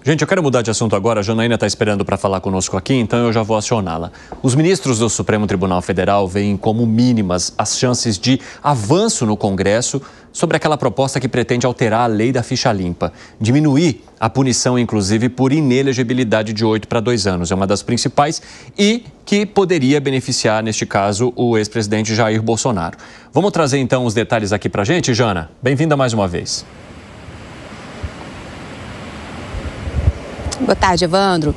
Gente, eu quero mudar de assunto agora. A Janaína está esperando para falar conosco aqui, então eu já vou acioná-la. Os ministros do Supremo Tribunal Federal veem como mínimas as chances de avanço no Congresso sobre aquela proposta que pretende alterar a lei da ficha limpa, diminuir a punição, inclusive, por inelegibilidade de 8 para 2 anos. É uma das principais e que poderia beneficiar, neste caso, o ex-presidente Jair Bolsonaro. Vamos trazer, então, os detalhes aqui para a gente, Jana? Bem-vinda mais uma vez. Boa tarde, Evandro.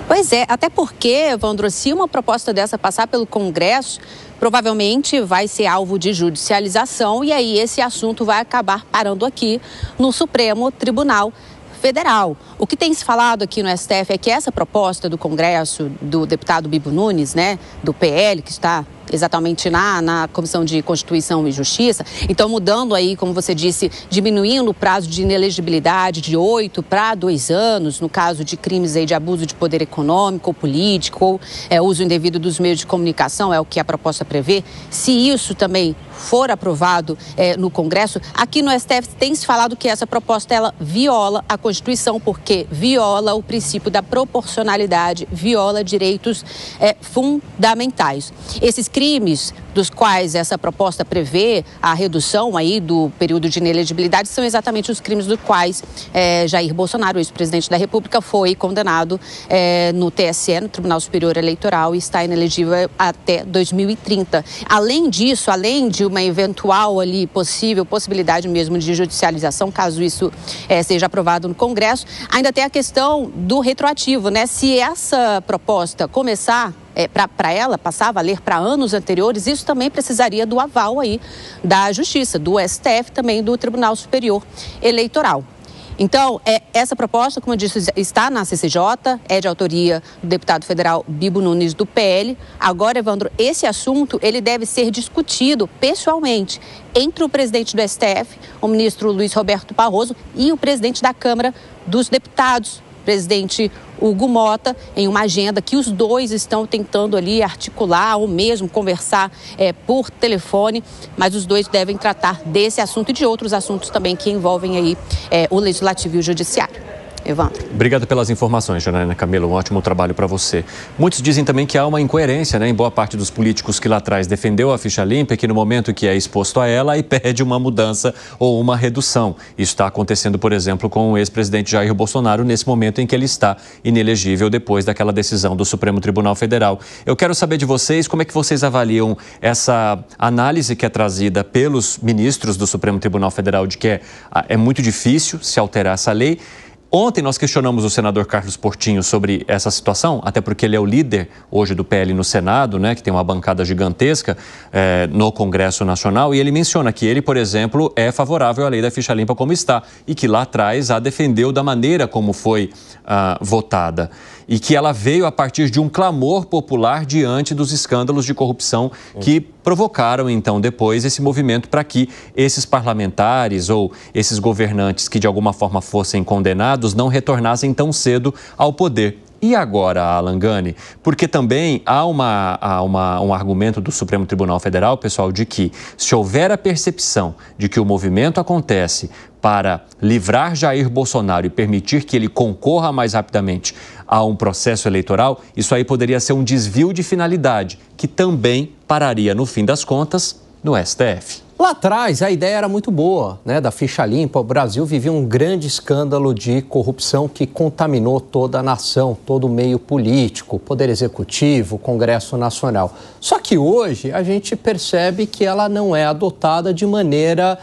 Pois é, até porque, Evandro, se uma proposta dessa passar pelo Congresso, provavelmente vai ser alvo de judicialização e aí esse assunto vai acabar parando aqui no Supremo Tribunal Federal. O que tem se falado aqui no STF é que essa proposta do Congresso, do deputado Bibo Nunes, do PL, que está exatamente na Comissão de Constituição e Justiça, então mudando aí, como você disse, diminuindo o prazo de inelegibilidade de 8 para 2 anos, no caso de crimes aí de abuso de poder econômico ou político, ou uso indevido dos meios de comunicação, é o que a proposta prevê. Se isso também for aprovado no Congresso, aqui no STF tem se falado que essa proposta ela viola a Constituição, porque viola o princípio da proporcionalidade, viola direitos fundamentais. Esses crimes dos quais essa proposta prevê a redução aí do período de inelegibilidade são exatamente os crimes dos quais Jair Bolsonaro, ex-presidente da República, foi condenado no TSE, no Tribunal Superior Eleitoral, e está inelegível até 2030. Além disso, além de uma eventual ali possibilidade mesmo de judicialização, caso isso seja aprovado no Congresso, ainda tem a questão do retroativo, Se essa proposta começar para ela passar a valer para anos anteriores, isso também precisaria do aval aí da Justiça, do STF, também do Tribunal Superior Eleitoral. Então, essa proposta, como eu disse, está na CCJ, é de autoria do deputado federal Bibo Nunes, do PL. Agora, Evandro, esse assunto ele deve ser discutido pessoalmente entre o presidente do STF, o ministro Luiz Roberto Barroso, e o presidente da Câmara dos Deputados, presidente Hugo Mota, em uma agenda que os dois estão tentando ali articular ou mesmo conversar por telefone, mas os dois devem tratar desse assunto e de outros assuntos também que envolvem aí o Legislativo e o Judiciário. Evandro. Obrigado pelas informações, Janaína Camelo. Um ótimo trabalho para você. Muitos dizem também que há uma incoerência, em boa parte dos políticos que lá atrás defendeu a ficha limpa e que no momento que é exposto a ela, aí pede uma mudança ou uma redução. Isso está acontecendo, por exemplo, com o ex-presidente Jair Bolsonaro nesse momento em que ele está inelegível depois daquela decisão do Supremo Tribunal Federal. Eu quero saber de vocês como é que vocês avaliam essa análise que é trazida pelos ministros do Supremo Tribunal Federal de que é muito difícil se alterar essa lei. Ontem nós questionamos o senador Carlos Portinho sobre essa situação, até porque ele é o líder hoje do PL no Senado, que tem uma bancada gigantesca no Congresso Nacional, e ele menciona que ele, por exemplo, é favorável à lei da ficha limpa como está e que lá atrás a defendeu da maneira como foi votada e que ela veio a partir de um clamor popular diante dos escândalos de corrupção que provocaram, então, depois esse movimento para que esses parlamentares ou esses governantes que de alguma forma fossem condenados não retornassem tão cedo ao poder. E agora, Alan Gani? Porque também há um argumento do Supremo Tribunal Federal, pessoal, de que se houver a percepção de que o movimento acontece para livrar Jair Bolsonaro e permitir que ele concorra mais rapidamente a um processo eleitoral, isso aí poderia ser um desvio de finalidade, que também pararia, no fim das contas, no STF. Lá atrás, a ideia era muito boa, da ficha limpa. O Brasil vivia um grande escândalo de corrupção que contaminou toda a nação, todo o meio político, Poder Executivo, Congresso Nacional. Só que hoje a gente percebe que ela não é adotada de maneira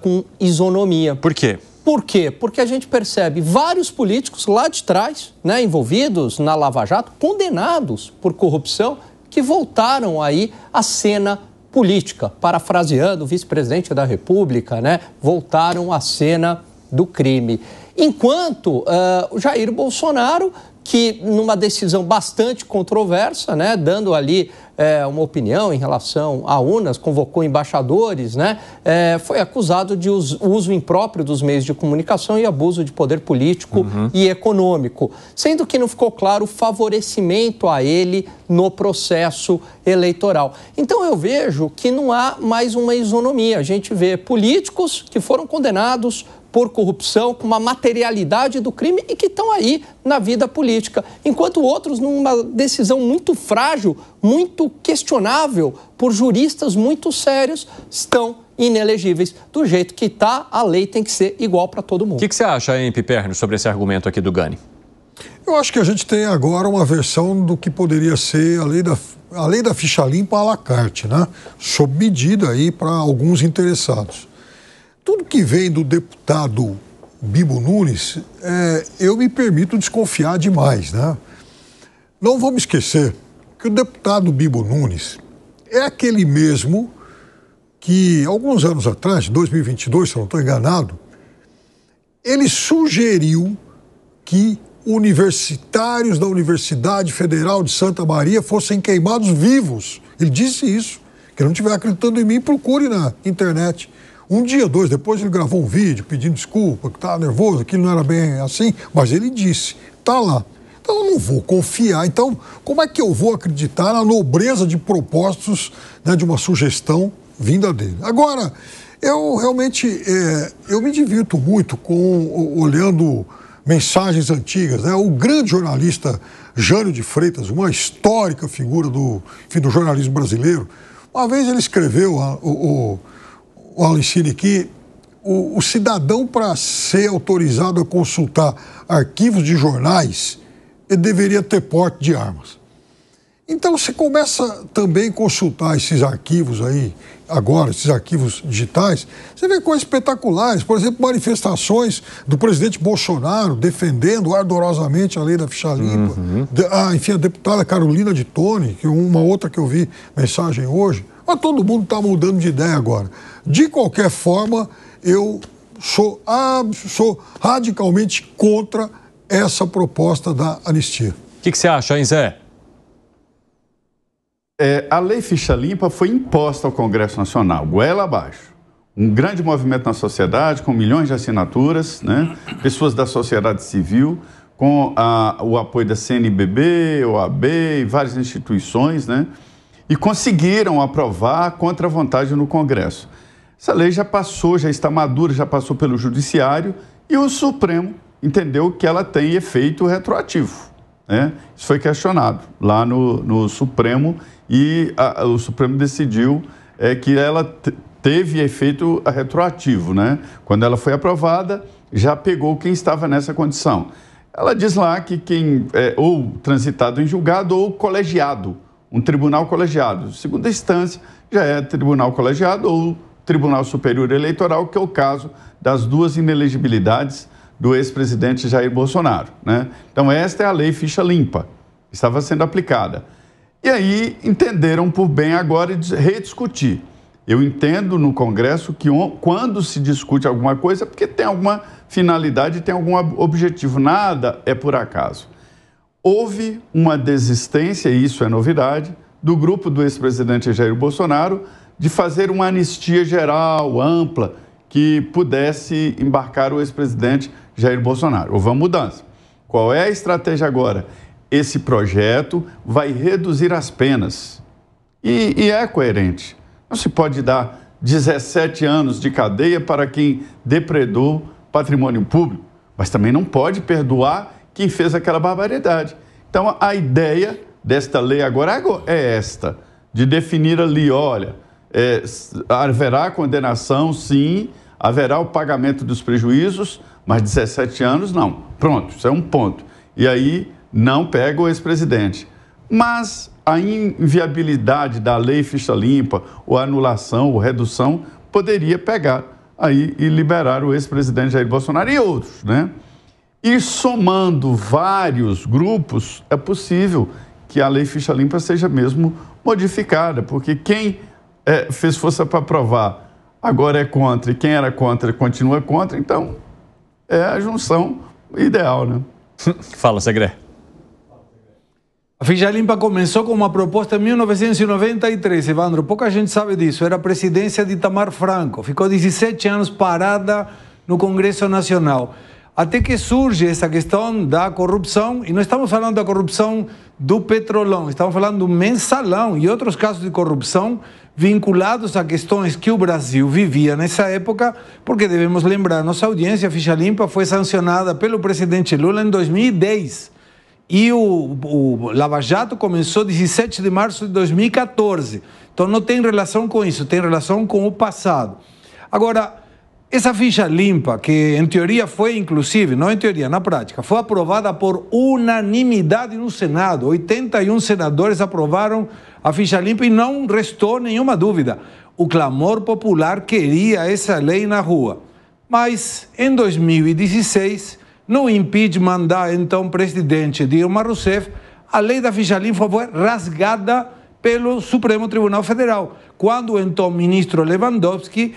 com isonomia. Por quê? Por quê? Porque a gente percebe vários políticos lá de trás, envolvidos na Lava Jato, condenados por corrupção, que voltaram aí à cena política, parafraseando o vice-presidente da República, voltaram à cena do crime. Enquanto o Jair Bolsonaro, que numa decisão bastante controversa, dando ali uma opinião em relação a urnas, convocou embaixadores, foi acusado de uso impróprio dos meios de comunicação e abuso de poder político e econômico, sendo que não ficou claro o favorecimento a ele no processo eleitoral. Então eu vejo que não há mais uma isonomia. A gente vê políticos que foram condenados por corrupção, com uma materialidade do crime e que estão aí na vida política. Enquanto outros, numa decisão muito frágil, muito questionável, por juristas muito sérios, estão inelegíveis. Do jeito que está, a lei tem que ser igual para todo mundo. O que você acha, hein, Piperno, sobre esse argumento aqui do Gani? Eu acho que a gente tem agora uma versão do que poderia ser a lei da ficha limpa à la carte, né? Sob medida aí para alguns interessados. Tudo que vem do deputado Bibo Nunes, eu me permito desconfiar demais, né? Não vamos esquecer que o deputado Bibo Nunes é aquele mesmo que, alguns anos atrás, 2022, se eu não estou enganado, ele sugeriu que universitários da Universidade Federal de Santa Maria fossem queimados vivos. Ele disse isso. Quem não estiver acreditando em mim, procure na internet. Um dia, dois depois, ele gravou um vídeo pedindo desculpa, que estava nervoso, aquilo não era bem assim, mas ele disse, está lá. Então eu não vou confiar. Então, como é que eu vou acreditar na nobreza de propósitos, né, de uma sugestão vinda dele? Agora, eu realmente eu me divirto muito olhando mensagens antigas, né? O grande jornalista Jânio de Freitas, uma histórica figura do jornalismo brasileiro, uma vez ele escreveu, o Alicine, que o cidadão, para ser autorizado a consultar arquivos de jornais, ele deveria ter porte de armas. Então, você começa também a consultar esses arquivos aí, agora, esses arquivos digitais, você vê coisas espetaculares. Por exemplo, manifestações do presidente Bolsonaro defendendo ardorosamente a lei da ficha limpa. Enfim, a deputada Carolina de Tone, que uma outra que eu vi mensagem hoje. Mas todo mundo está mudando de ideia agora. De qualquer forma, eu sou radicalmente contra essa proposta da anistia. O que você acha, hein, Zé? A lei ficha limpa foi imposta ao Congresso Nacional, goela abaixo. Um grande movimento na sociedade, com milhões de assinaturas, né? Pessoas da sociedade civil, com o apoio da CNBB, OAB e várias instituições, né? E conseguiram aprovar contra a vontade no Congresso. Essa lei já passou, já está madura, já passou pelo Judiciário e o Supremo entendeu que ela tem efeito retroativo, né? Isso foi questionado lá no Supremo e o Supremo decidiu que ela teve efeito retroativo, né? Quando ela foi aprovada, já pegou quem estava nessa condição. Ela diz lá que quem ou transitado em julgado ou colegiado, um tribunal colegiado. Segunda instância já é tribunal colegiado ou Tribunal Superior Eleitoral, que é o caso das duas inelegibilidades do ex-presidente Jair Bolsonaro, né? Então, esta é a lei ficha limpa, estava sendo aplicada. E aí entenderam por bem agora rediscutir. Eu entendo no Congresso que quando se discute alguma coisa é porque tem alguma finalidade, tem algum objetivo, nada é por acaso. Houve uma desistência, e isso é novidade, do grupo do ex-presidente Jair Bolsonaro de fazer uma anistia geral, ampla, que pudesse embarcar o ex-presidente Jair Bolsonaro. Houve uma mudança. Qual é a estratégia agora? Esse projeto vai reduzir as penas. E é coerente. Não se pode dar 17 anos de cadeia para quem depredou patrimônio público, mas também não pode perdoar quem fez aquela barbaridade. Então, a ideia desta lei agora é esta, de definir ali, olha, haverá condenação, sim, haverá o pagamento dos prejuízos, mas 17 anos não. Pronto, isso é um ponto. E aí não pega o ex-presidente. Mas a inviabilidade da lei ficha limpa, ou anulação, ou redução, poderia pegar aí e liberar o ex-presidente Jair Bolsonaro e outros, né? E somando vários grupos, é possível que a lei ficha limpa seja mesmo modificada, porque quem fez força para aprovar agora é contra, e quem era contra continua contra, então é a junção ideal, né? Fala, Segré. A ficha limpa começou com uma proposta em 1993, Evandro. Pouca gente sabe disso. Era a presidência de Itamar Franco. Ficou 17 anos parada no Congresso Nacional. Até que surge essa questão da corrupção, e não estamos falando da corrupção do Petrolão, estamos falando do Mensalão e outros casos de corrupção vinculados a questões que o Brasil vivia nessa época, porque devemos lembrar, nossa audiência, a ficha limpa foi sancionada pelo presidente Lula em 2010. E o Lava Jato começou 17 de março de 2014. Então não tem relação com isso, tem relação com o passado. Agora, essa ficha limpa, que em teoria foi, inclusive, não em teoria, na prática, foi aprovada por unanimidade no Senado. 81 senadores aprovaram a ficha limpa e não restou nenhuma dúvida. O clamor popular queria essa lei na rua. Mas, em 2016, no impeachment da então presidente Dilma Rousseff, a lei da ficha limpa foi rasgada pelo Supremo Tribunal Federal, quando o então ministro Lewandowski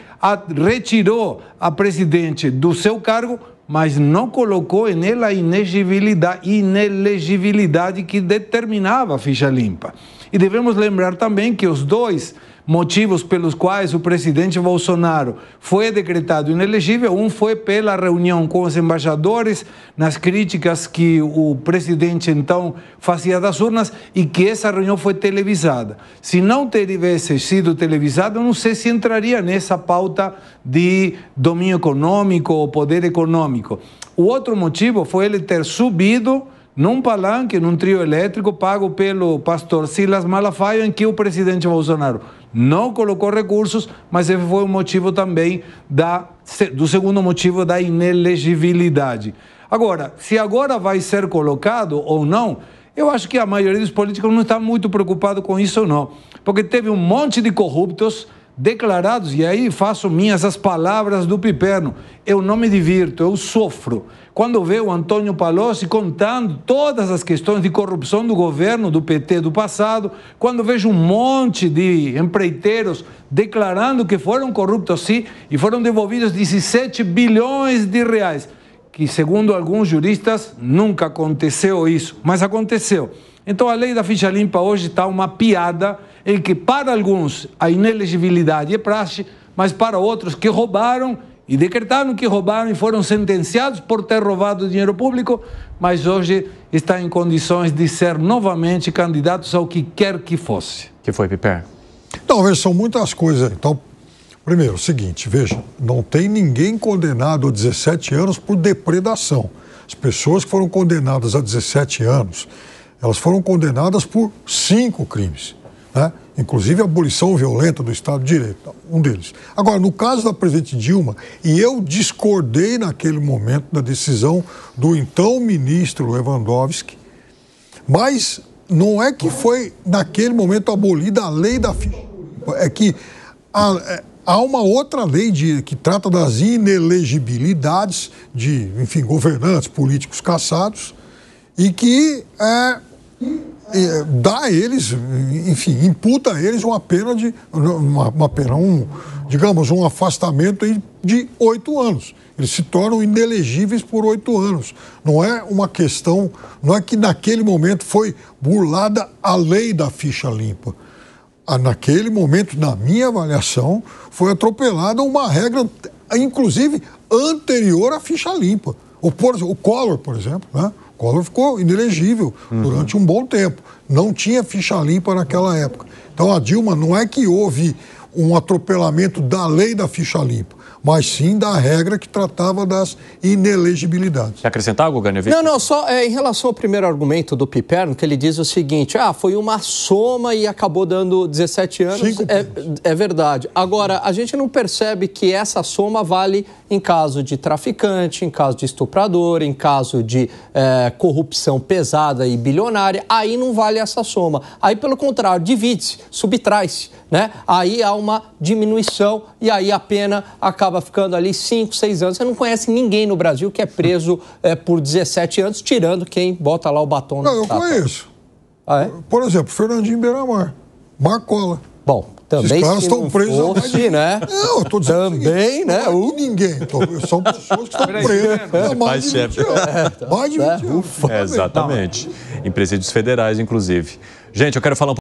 retirou a presidente do seu cargo, mas não colocou nela a inelegibilidade que determinava a ficha limpa. E devemos lembrar também que os dois motivos pelos quais o presidente Bolsonaro foi decretado inelegível, um foi pela reunião com os embaixadores, nas críticas que o presidente então fazia das urnas, e que essa reunião foi televisada. Se não tivesse sido televisada, eu não sei se entraria nessa pauta de domínio econômico ou poder econômico. O outro motivo foi ele ter subido num palanque, num trio elétrico pago pelo pastor Silas Malafaia, em que o presidente Bolsonaro não colocou recursos, mas esse foi o motivo também do segundo motivo da inelegibilidade. Agora, se agora vai ser colocado ou não, eu acho que a maioria dos políticos não está muito preocupado com isso não, porque teve um monte de corruptos declarados, e aí faço minhas as palavras do Piperno, eu não me divirto, eu sofro. Quando vejo o Antônio Palocci contando todas as questões de corrupção do governo, do PT do passado, quando vejo um monte de empreiteiros declarando que foram corruptos sim, e foram devolvidos 17 bilhões de reais, que segundo alguns juristas nunca aconteceu isso, mas aconteceu. Então a lei da ficha limpa hoje está uma piada em que para alguns a inelegibilidade é praxe, mas para outros que roubaram e decretaram que roubaram e foram sentenciados por ter roubado dinheiro público, mas hoje está em condições de ser novamente candidatos ao que quer que fosse. Que foi, Piper? Então, são muitas coisas. Então, primeiro, o seguinte, veja, não tem ninguém condenado a 17 anos por depredação. As pessoas que foram condenadas a 17 anos, elas foram condenadas por 5 crimes, né? Inclusive a abolição violenta do Estado de Direito, um deles. Agora, no caso da presidente Dilma, e eu discordei naquele momento da decisão do então ministro Lewandowski, mas não é que foi naquele momento abolida a lei da ficha, é que há uma outra lei que trata das inelegibilidades de, enfim, governantes políticos cassados e que dá a eles, enfim, imputa a eles uma pena digamos, um afastamento de 8 anos. Eles se tornam inelegíveis por 8 anos. Não é uma questão, não é que naquele momento foi burlada a lei da ficha limpa. Naquele momento, na minha avaliação, foi atropelada uma regra, inclusive, anterior à ficha limpa. O Collor, por exemplo, né? O Collor ficou inelegível durante um bom tempo. Não tinha ficha limpa naquela época. Então, a Dilma, não é que houve um atropelamento da lei da ficha limpa, mas sim da regra que tratava das inelegibilidades. Quer acrescentar algo, Gânia? Não, só em relação ao primeiro argumento do Piperno, que ele diz o seguinte, foi uma soma e acabou dando 17 anos, é verdade. Agora, a gente não percebe que essa soma vale em caso de traficante, em caso de estuprador, em caso de corrupção pesada e bilionária, aí não vale essa soma. Aí, pelo contrário, divide-se, subtrai-se, né? Aí há uma diminuição e aí a pena acaba ficando ali 5, 6 anos. Você não conhece ninguém no Brasil que é preso por 17 anos, tirando quem bota lá o batom no eu conheço. Ah, é? Por exemplo, Fernandinho Beiramar, Marcola. Bom, também esses caras estão presos fosse, né? Não, eu estou dizendo também, né? Ninguém. São pessoas que estão presas há mais de 20 anos. Mais de 20 anos. Exatamente. Em presídios federais, inclusive. Gente, eu quero falar um